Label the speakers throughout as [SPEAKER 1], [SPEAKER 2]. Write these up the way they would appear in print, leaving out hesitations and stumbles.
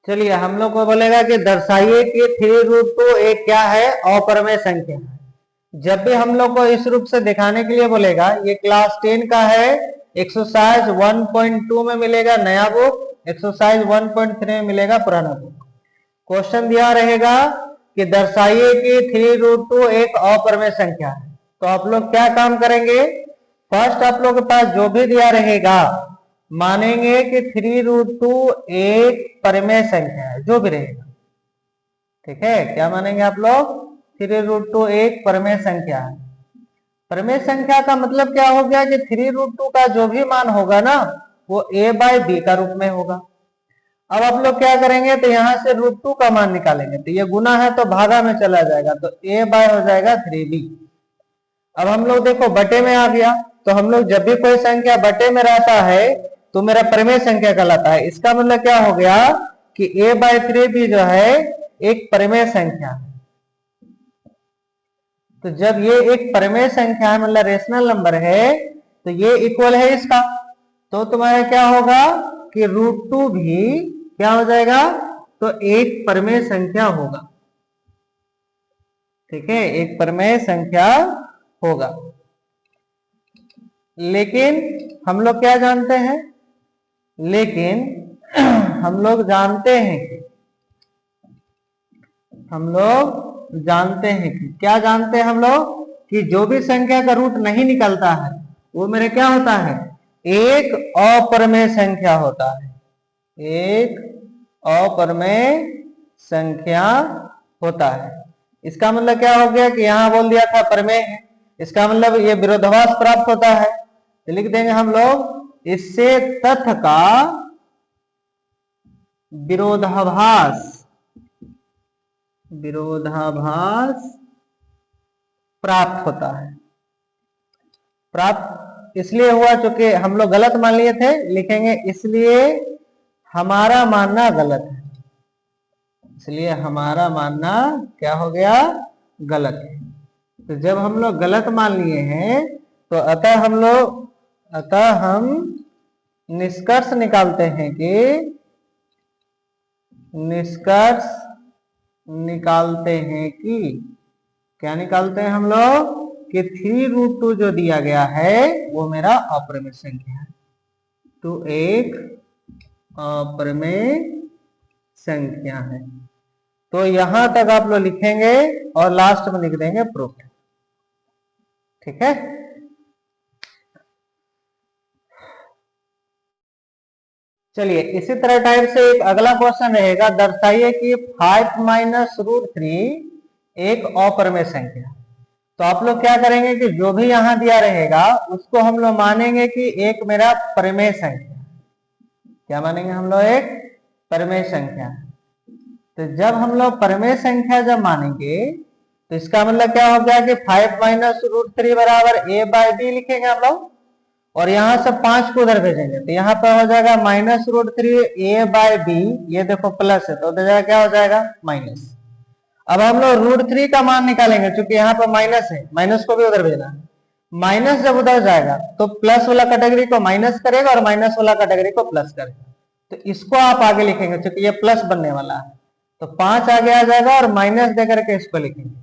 [SPEAKER 1] चलिए हम लोग को बोलेगा कि दर्शाइए कि 3√2 एक क्या है, अपरमेय संख्या है। जब भी हम लोग को इस रूप से दिखाने के लिए बोलेगा, ये क्लास 10 का है, एक्सरसाइज 1.2 में मिलेगा नया बुक, एक्सरसाइज 1.3 में मिलेगा पुराना बुक। क्वेश्चन दिया रहेगा कि दर्शाइए कि 3√2 एक अपरमेय संख्या है। तो आप लोग क्या काम करेंगे, फर्स्ट आप लोग के पास जो भी दिया रहेगा मानेंगे कि 3√2 एक परमेय संख्या है, जो भी रहेगा। ठीक है, क्या मानेंगे आप लोग, 3√2 एक परमेय संख्या है। परमेय संख्या का मतलब क्या हो गया कि 3√2 का जो भी मान होगा ना, वो a/b का रूप में होगा। अब आप लोग क्या करेंगे, तो यहां से √2 का मान निकालेंगे, तो ये गुना है तो भागा में चला जाएगा, तो a/ हो जाएगा 3b। अब हम लोग देखो बटे में आ गया, तो हम लोग जब भी कोई संख्या बटे में रहता है तो मेरा परमेय संख्या कहलाता है। इसका मतलब क्या हो गया कि a/3b जो है एक परमेय संख्या है। तो जब ये एक परमेय संख्या है, मतलब रेशनल नंबर है, तो ये इक्वल है इसका, तो तुम्हारा क्या होगा कि √2 भी क्या हो जाएगा, तो एक परमेय संख्या होगा। ठीक है, एक परमेय संख्या होगा। लेकिन हम लोग क्या जानते हैं, लेकिन हम लोग जानते हैं कि क्या जानते हैं हम लोग, कि जो भी संख्या का रूट नहीं निकलता है वो मेरे क्या होता है, एक अपरमेय संख्या होता है, एक अपरमेय संख्या होता है। इसका मतलब क्या हो गया कि यहां बोल दिया था परमेय है, इसका मतलब ये विरोधाभास प्राप्त होता है। तो लिख देंगे हम लोग, इससे तथ्य का विरोधाभास प्राप्त होता है। प्राप्त इसलिए हुआ क्योंकि हम लोग गलत मान लिए थे, लिखेंगे इसलिए हमारा मानना गलत है, इसलिए हमारा मानना क्या हो गया, गलत है। तो जब हम लोग गलत मान लिए हैं तो अतः हम निष्कर्ष निकालते हैं कि क्या निकालते हैं हम लोग, कि 3√2 जो दिया गया है वो मेरा अपरमेय संख्या है, तो एक अपरमेय संख्या है। तो यहां तक आप लोग लिखेंगे और लास्ट में लिख देंगे प्रूफ। ठीक है, चलिए इसी तरह टाइप से एक अगला क्वेश्चन रहेगा, दर्शाइए कि 5 - √3 एक अपरमेय संख्या। तो आप लोग क्या करेंगे कि जो भी यहां दिया रहेगा उसको हम लोग मानेंगे कि एक मेरा परमेय संख्या। क्या मानेंगे हम लोग, एक परमेय संख्या। तो जब हम लोग परमेय संख्या जब मानेंगे तो इसका मतलब क्या हो गया कि 5 - √3 बराबर a/b लिखेंगे हम लोग, और यहां से 5 को उधर भेजेंगे, तो यहाँ पर हो जाएगा -√3 a/b, ये देखो प्लस है तो उधर क्या हो जाएगा माइनस। अब हम लोग √3 का मान निकालेंगे, क्योंकि यहाँ पर माइनस है, माइनस को भी उधर भेजना है। माइनस जब उधर जाएगा तो प्लस वाला कैटेगरी को माइनस करेगा और माइनस वाला कैटेगरी को प्लस करेगा, तो इसको आप आगे लिखेंगे क्योंकि ये प्लस बनने वाला है, तो 5 आगे आ जाएगा और माइनस देकर के इसको लिखेंगे।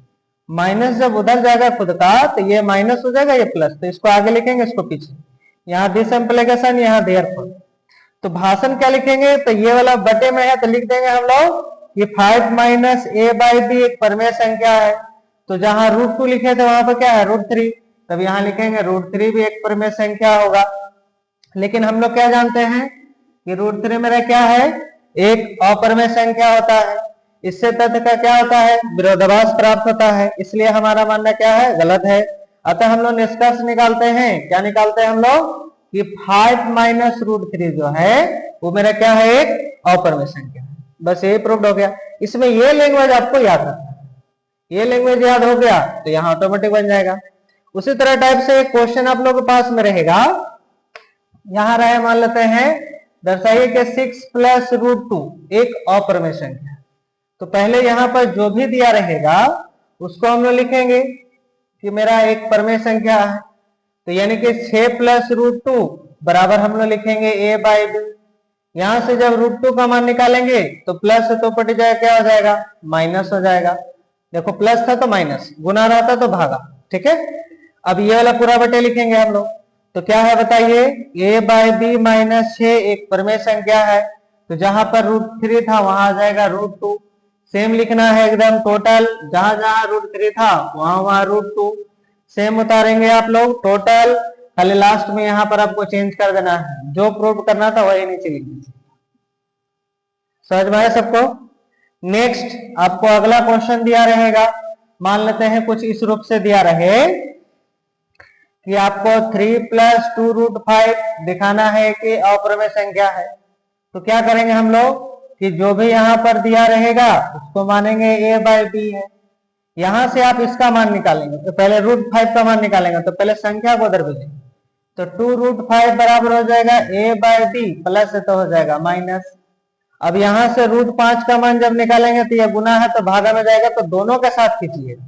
[SPEAKER 1] माइनस जब उधर जाएगा खुद का तो ये माइनस हो जाएगा, ये प्लस, तो इसको आगे लिखेंगे, इसको पीछे। यहाँ दिस इम्प्लीकेशन, यहाँ देयरफॉर। तो भाषण क्या लिखेंगे, तो ये वाला बटे में है तो लिख देंगे हम लोग कि 5 - a/b एक परमेय संख्या है। तो जहां √2 लिखे थे वहां पर क्या है, √3, तब यहां लिखेंगे √3 भी एक परमेय संख्या होगा। लेकिन हम लोग क्या जानते हैं कि √3 मेरा क्या है, एक अपरमेय संख्या होता है। इससे तथ्य का क्या होता है, विरोधाभास प्राप्त होता है, इसलिए हमारा मानना क्या है, गलत है। अतः हम लोग निष्कर्ष निकालते हैं, क्या निकालते हैं हम लोग, कि 5 - √3 जो है वो मेरा क्या है, एक अपरमेय संख्या है। बस ये प्रूव्ड हो गया। इसमें ये लैंग्वेज आपको याद रखना है, ये लैंग्वेज याद हो गया तो यहाँ ऑटोमेटिक बन जाएगा। उसी तरह टाइप से एक क्वेश्चन आप लोगों के पास में रहेगा, यहां रहे मान लेते हैं, दर्शाइए कि 6 + √2 एक अपरमेय संख्या। तो पहले यहां पर जो भी दिया रहेगा उसको हम लोग लिखेंगे कि मेरा एक परमेय संख्या है। तो यानी कि 6 + √2 बराबर हम लोग लिखेंगे a/b। यहां से जब √2 का मान निकालेंगे तो प्लस से तो पट जाएगा, क्या हो जाएगा, माइनस हो जाएगा। देखो प्लस था तो माइनस, गुना रहता तो भागा, ठीक है। अब ये वाला पूरा बटे लिखेंगे हम लोग, तो क्या है बताइए, a/b माइनस 6 एक परिमेय संख्या है, तो जहां पर √3 था वहां आ जाएगा √2। सेम लिखना है एकदम टोटल, जहां जहां √3 था वहां वहां √2 सेम उतारेंगे आप लोग टोटल। खाली लास्ट में यहाँ पर आपको चेंज कर देना है, जो प्रूव करना था वही नीचे लिख दीजिए। समझ में आया सबको। नेक्स्ट आपको अगला क्वेश्चन दिया रहेगा, मान लेते हैं कुछ इस रूप से दिया रहे कि आपको 3 + 2√5 दिखाना है कि अपरिमेय संख्या है। तो क्या करेंगे हम लोग कि जो भी यहाँ पर दिया रहेगा उसको मानेंगे a/b है। यहां से आप इसका मान निकालेंगे, तो पहले √5 का मान निकालेंगे, तो पहले संख्या को उधर भेजेंगे, तो 2√5 बराबर हो जाएगा a/b प्लस तो हो जाएगा माइनस। अब यहां से √5 का मान जब निकालेंगे तो यह गुना है तो भागा में जाएगा, तो दोनों के साथ खींचिएगा,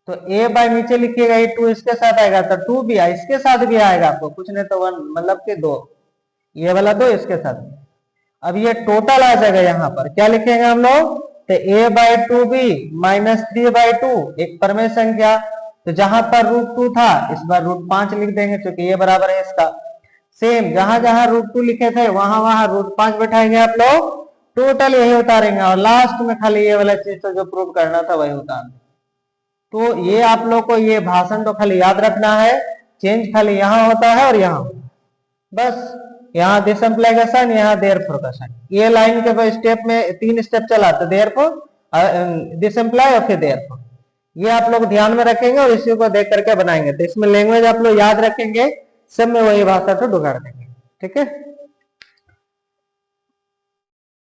[SPEAKER 1] तो a/ नीचे लिखिएगा, ये 2 इसके साथ आएगा तो 2 भी इसके साथ भी आएगा, आपको कुछ नहीं तो 1 मतलब कि 2, ये वाला 2 इसके साथ। अब ये टोटल आ जाएगा, यहाँ पर क्या लिखेंगे हम लोग, तो a/2b माइनस 3/2 एक परिमेय संख्या, तो जहां पर √2 था इस बार √5 लिख देंगे क्योंकि ये बराबर है इसका। सेम जहां जहां √2 लिखे थे वहां वहां √5 बैठाएंगे आप लोग, टोटल यही उतारेंगे और लास्ट में खाली ये वाला चीज तो जो प्रूव करना था वही उतार। तो ये आप लोग को ये भाषण तो खाली याद रखना है, चेंज खाली यहाँ होता है और यहाँ बस, यहाँ दिस इम्प्लीकेशन, यहाँ देयरफॉर का साइन। ये लाइन के स्टेप में 3 स्टेप चला, तो देयरफॉर, दिस इम्प्लाई और फिर देयरफॉर, ये आप लोग ध्यान में रखेंगे और इसी को देख करके बनाएंगे। तो इसमें लैंग्वेज आप लोग याद रखेंगे, सब में वही भाषा तो ढुका देंगे, ठीक है।